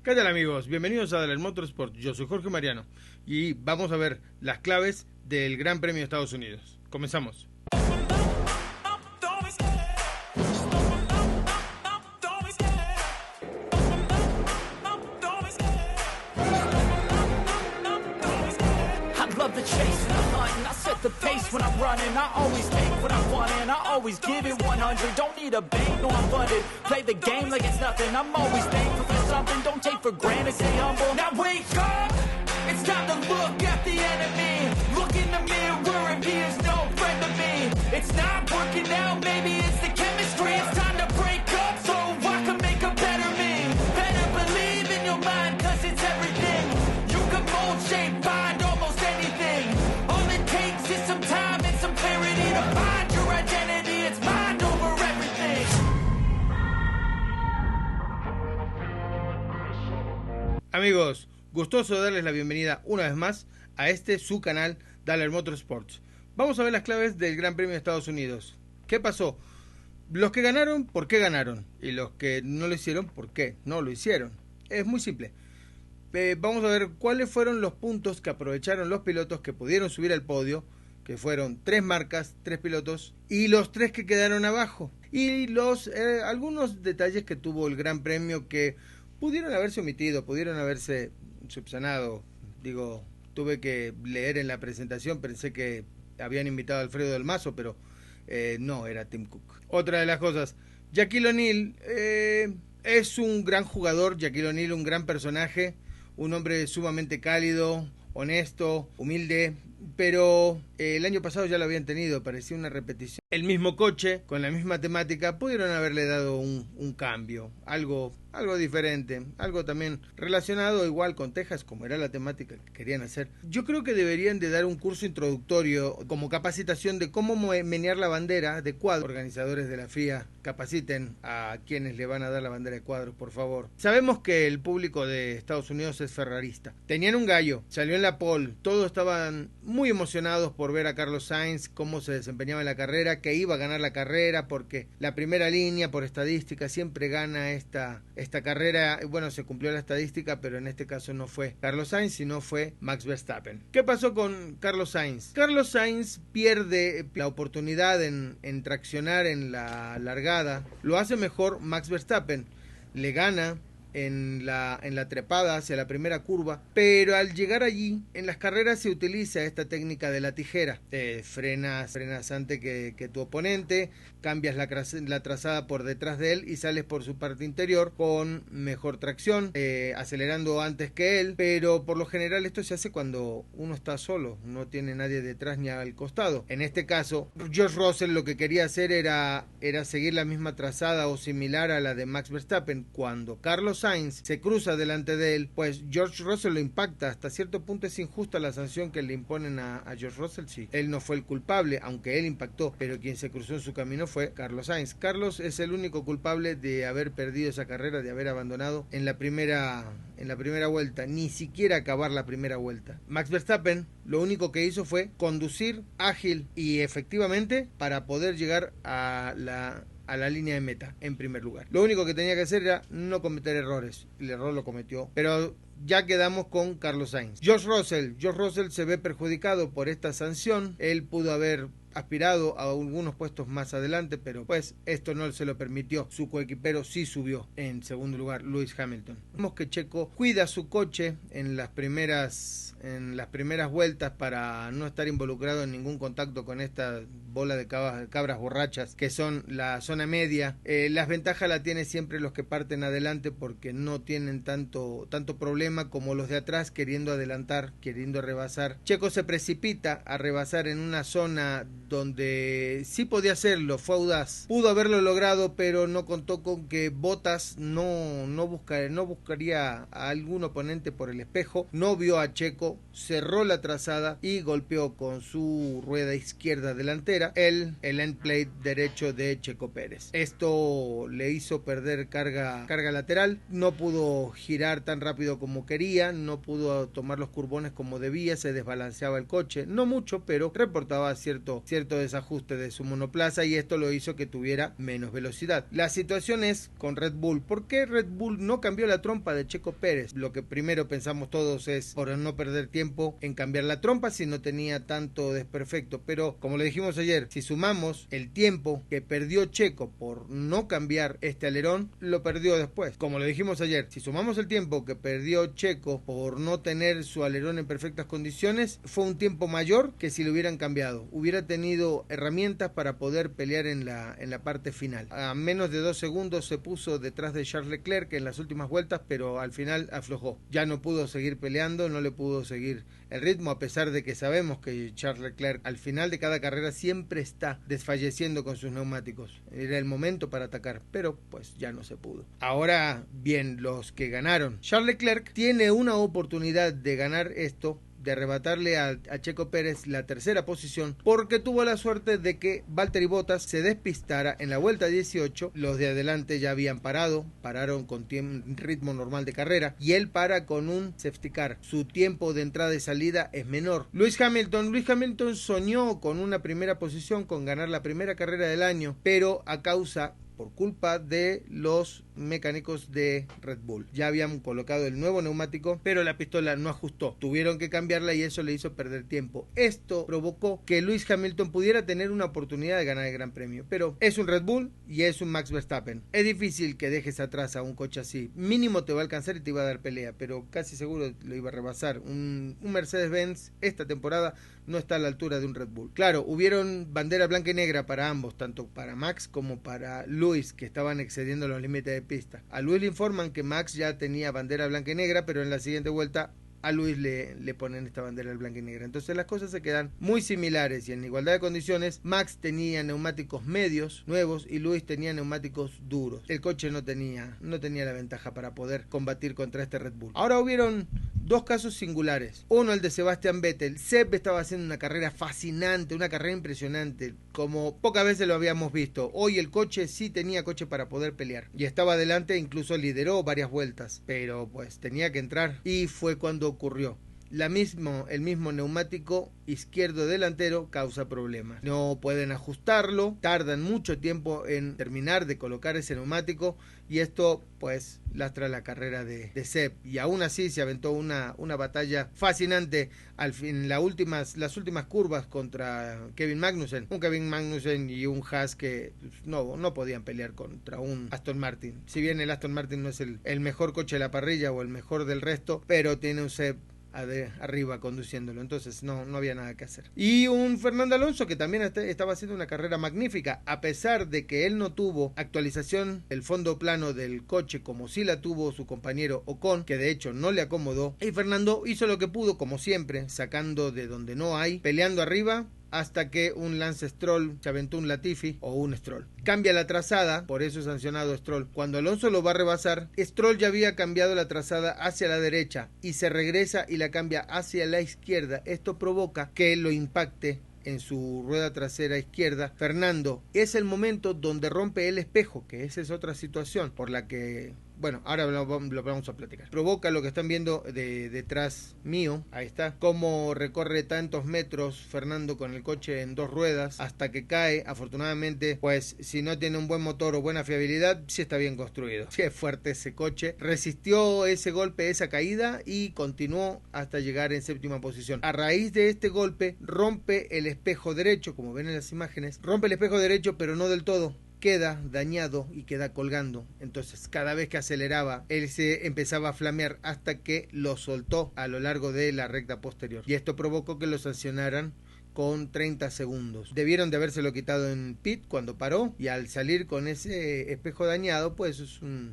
¿Qué tal amigos? Bienvenidos a Daler Motorsport. Yo soy Jorge Mariano y vamos a ver las claves del Gran Premio de Estados Unidos. Comenzamos. The pace when I'm running, I always take what I want and I always give it 100. Don't need a bank, no I'm funded. Play the game like it's nothing. I'm always thankful for something. Don't take for granted, stay humble. Now wake up, it's time to look at the enemy. Look in the mirror and he is no friend of me. It's not working out, maybe it's the chemistry. It's time to break up so I can make a better me. Better believe in your mind, cause it's everything. You can mold, shape, find almost anything. All it takes is some time and some clarity to find your identity. It's mind over everything. Amigos, gustoso de darles la bienvenida una vez más a su canal Daler Motorsports. Vamos a ver las claves del Gran Premio de Estados Unidos. ¿Qué pasó? Los que ganaron, ¿por qué ganaron? Y los que no lo hicieron, ¿por qué no lo hicieron? Es muy simple. Vamos a ver cuáles fueron los puntos que aprovecharon los pilotos que pudieron subir al podio, que fueron 3 marcas, 3 pilotos, y los 3 que quedaron abajo. Y algunos detalles que tuvo el Gran Premio que pudieron haberse omitido, pudieron haberse subsanado. Digo, tuve que leer en la presentación, pensé que habían invitado a Alfredo Del Mazo, pero no, era Tim Cook. Otra de las cosas, Shaquille O'Neal es un gran jugador, Shaquille O'Neal un gran personaje, un hombre sumamente cálido, honesto, humilde, pero el año pasado ya lo habían tenido, parecía una repetición. El mismo coche, con la misma temática, pudieron haberle dado un cambio, algo diferente, algo también relacionado igual con Texas, como era la temática que querían hacer. Yo creo que deberían de dar un curso introductorio como capacitación de cómo menear la bandera de cuadros. Organizadores de la FIA, capaciten a quienes le van a dar la bandera de cuadros, por favor. Sabemos que el público de Estados Unidos es ferrarista. Tenían un gallo, salió en la pole, todos estaban muy emocionados por ver a Carlos Sainz, cómo se desempeñaba en la carrera, que iba a ganar la carrera, porque la primera línea, por estadística, siempre gana esta carrera. Bueno, se cumplió la estadística, pero en este caso no fue Carlos Sainz, sino fue Max Verstappen. ¿Qué pasó con Carlos Sainz? Carlos Sainz pierde la oportunidad en traccionar en la largada. Lo hace mejor Max Verstappen. Le gana en la trepada hacia la primera curva, pero al llegar allí, en las carreras se utiliza esta técnica de la tijera. Frenas antes que tu oponente, cambias la trazada por detrás de él y sales por su parte interior con mejor tracción, acelerando antes que él, pero por lo general esto se hace cuando uno está solo, no tiene nadie detrás ni al costado. En este caso, George Russell lo que quería hacer era seguir la misma trazada o similar a la de Max Verstappen. Cuando Carlos Sainz se cruza delante de él, pues George Russell lo impacta. Hasta cierto punto es injusta la sanción que le imponen a George Russell. Sí, él no fue el culpable, aunque él impactó, pero quien se cruzó en su camino fue Carlos Sainz. Carlos es el único culpable de haber perdido esa carrera, de haber abandonado en la primera vuelta, ni siquiera acabar la primera vuelta. Max Verstappen lo único que hizo fue conducir ágil y efectivamente para poder llegar a la línea de meta en primer lugar. Lo único que tenía que hacer era no cometer errores. El error lo cometió, pero ya quedamos con Carlos Sainz. George Russell se ve perjudicado por esta sanción. Él pudo haber aspirado a algunos puestos más adelante, pero pues esto no se lo permitió. Su coequipero sí subió en segundo lugar, Lewis Hamilton. Vemos que Checo cuida su coche en las primeras vueltas para no estar involucrado en ningún contacto con esta bola de cabras borrachas que son la zona media. Las ventajas la tienen siempre los que parten adelante porque no tienen tanto problema como los de atrás queriendo adelantar, queriendo rebasar. Checo se precipita a rebasar en una zona donde sí podía hacerlo, fue audaz, pudo haberlo logrado, pero no contó con que Bottas no buscaría a algún oponente por el espejo, no vio a Checo, cerró la trazada y golpeó con su rueda izquierda delantera era el end plate derecho de Checo Pérez. Esto le hizo perder carga lateral, no pudo girar tan rápido como quería, no pudo tomar los curbones como debía, se desbalanceaba el coche, no mucho, pero reportaba cierto desajuste de su monoplaza y esto lo hizo que tuviera menos velocidad. La situación es con Red Bull. ¿Por qué Red Bull no cambió la trompa de Checo Pérez? Lo que primero pensamos todos es por no perder tiempo en cambiar la trompa si no tenía tanto desperfecto, pero como le dijimos ayer, si sumamos el tiempo que perdió Checo por no cambiar este alerón, lo perdió después. Como le dijimos ayer, si sumamos el tiempo que perdió Checo por no tener su alerón en perfectas condiciones, fue un tiempo mayor que si lo hubieran cambiado. Hubiera tenido herramientas para poder pelear en la parte final. A menos de 2 segundos se puso detrás de Charles Leclerc en las últimas vueltas, pero al final aflojó. Ya no pudo seguir peleando, no le pudo seguir el ritmo, a pesar de que sabemos que Charles Leclerc al final de cada carrera siempre está desfalleciendo con sus neumáticos. Era el momento para atacar, pero pues ya no se pudo. Ahora bien, los que ganaron. Charles Leclerc tiene una oportunidad de ganar esto, de arrebatarle a Checo Pérez la tercera posición, porque tuvo la suerte de que Valtteri Bottas se despistara en la vuelta 18, los de adelante ya habían pararon con ritmo normal de carrera, y él para con un safety car. Su tiempo de entrada y salida es menor. Lewis Hamilton soñó con una primera posición, con ganar la primera carrera del año, pero por culpa de los mecánicos de Red Bull. Ya habían colocado el nuevo neumático, pero la pistola no ajustó. Tuvieron que cambiarla y eso le hizo perder tiempo. Esto provocó que Lewis Hamilton pudiera tener una oportunidad de ganar el Gran Premio, pero es un Red Bull y es un Max Verstappen. Es difícil que dejes atrás a un coche así. Mínimo te va a alcanzar y te iba a dar pelea, pero casi seguro lo iba a rebasar. Un Mercedes-Benz esta temporada no está a la altura de un Red Bull. Claro, hubieron bandera blanca y negra para ambos, tanto para Max como para Lewis, que estaban excediendo los límites de pista. A Lewis le informan que Max ya tenía bandera blanca y negra, pero en la siguiente vuelta a Lewis le ponen esta bandera blanca y negra. Entonces las cosas se quedan muy similares y en igualdad de condiciones. Max tenía neumáticos medios nuevos y Lewis tenía neumáticos duros. El coche no tenía la ventaja para poder combatir contra este Red Bull. Ahora hubieron dos casos singulares. Uno, el de Sebastian Vettel. Seb estaba haciendo una carrera fascinante, una carrera impresionante, como pocas veces lo habíamos visto. Hoy el coche sí tenía coche para poder pelear y estaba adelante, incluso lideró varias vueltas, pero pues tenía que entrar y fue cuando ocurrió. El mismo neumático izquierdo delantero causa problemas. No pueden ajustarlo, tardan mucho tiempo en terminar de colocar ese neumático y esto pues lastra la carrera de Seb. Y aún así se aventó una batalla fascinante en las últimas curvas contra Kevin Magnussen. Un Kevin Magnussen y un Haas que no podían pelear contra un Aston Martin. Si bien el Aston Martin no es el mejor coche de la parrilla o el mejor del resto, pero tiene un Seb arriba conduciéndolo, entonces no había nada que hacer. Y un Fernando Alonso que también estaba haciendo una carrera magnífica, a pesar de que él no tuvo actualización el fondo plano del coche como sí la tuvo su compañero Ocon, que de hecho no le acomodó, y Fernando hizo lo que pudo como siempre, sacando de donde no hay, peleando arriba, hasta que un Lance Stroll se aventó un Latifi o un Stroll. Cambia la trazada, por eso es sancionado Stroll. Cuando Alonso lo va a rebasar, Stroll ya había cambiado la trazada hacia la derecha y se regresa y la cambia hacia la izquierda. Esto provoca que lo impacte en su rueda trasera izquierda Fernando. Es el momento donde rompe el espejo, que esa es otra situación por la que... Bueno, ahora lo vamos a platicar. Provoca lo que están viendo detrás mío. Ahí está. Cómo recorre tantos metros Fernando con el coche en dos ruedas hasta que cae. Afortunadamente, pues si no tiene un buen motor o buena fiabilidad, sí está bien construido. Sí es fuerte ese coche. Resistió ese golpe, esa caída y continuó hasta llegar en séptima posición. A raíz de este golpe, rompe el espejo derecho, como ven en las imágenes. Rompe el espejo derecho, pero no del todo. Queda dañado y queda colgando. Entonces cada vez que aceleraba él se empezaba a flamear hasta que lo soltó a lo largo de la recta posterior y esto provocó que lo sancionaran con 30 segundos. Debieron de habérselo quitado en pit cuando paró y al salir con ese espejo dañado pues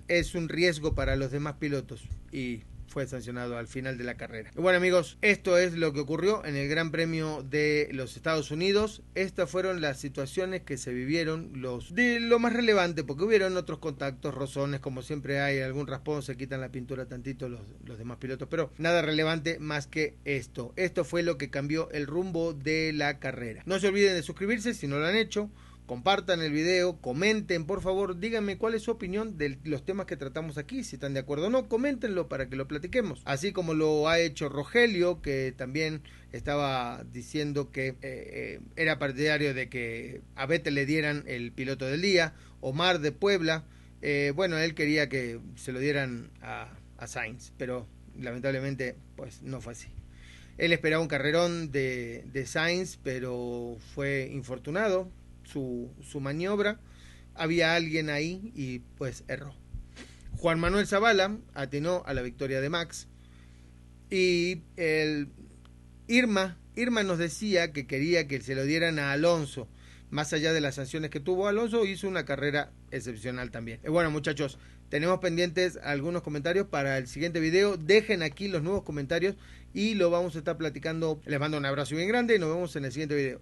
es un riesgo para los demás pilotos y fue sancionado al final de la carrera. Bueno, amigos, esto es lo que ocurrió en el Gran Premio de los Estados Unidos. Estas fueron las situaciones que se vivieron, de lo más relevante, porque hubieron otros contactos, rozones, como siempre hay, algún raspón, se quitan la pintura tantito los demás pilotos, pero nada relevante más que esto. Esto fue lo que cambió el rumbo de la carrera. No se olviden de suscribirse si no lo han hecho. Compartan el video, comenten, por favor, díganme cuál es su opinión de los temas que tratamos aquí, si están de acuerdo o no, coméntenlo para que lo platiquemos. Así como lo ha hecho Rogelio, que también estaba diciendo que era partidario de que a Vettel le dieran el piloto del día. Omar de Puebla, bueno, él quería que se lo dieran a Sainz, pero lamentablemente pues no fue así. Él esperaba un carrerón de Sainz, pero fue infortunado su maniobra, había alguien ahí y pues erró. Juan Manuel Zavala atinó a la victoria de Max, y Irma nos decía que quería que se lo dieran a Alonso. Más allá de las sanciones que tuvo, Alonso hizo una carrera excepcional también. Bueno, muchachos, tenemos pendientes algunos comentarios para el siguiente video. Dejen aquí los nuevos comentarios y lo vamos a estar platicando. Les mando un abrazo bien grande y nos vemos en el siguiente video.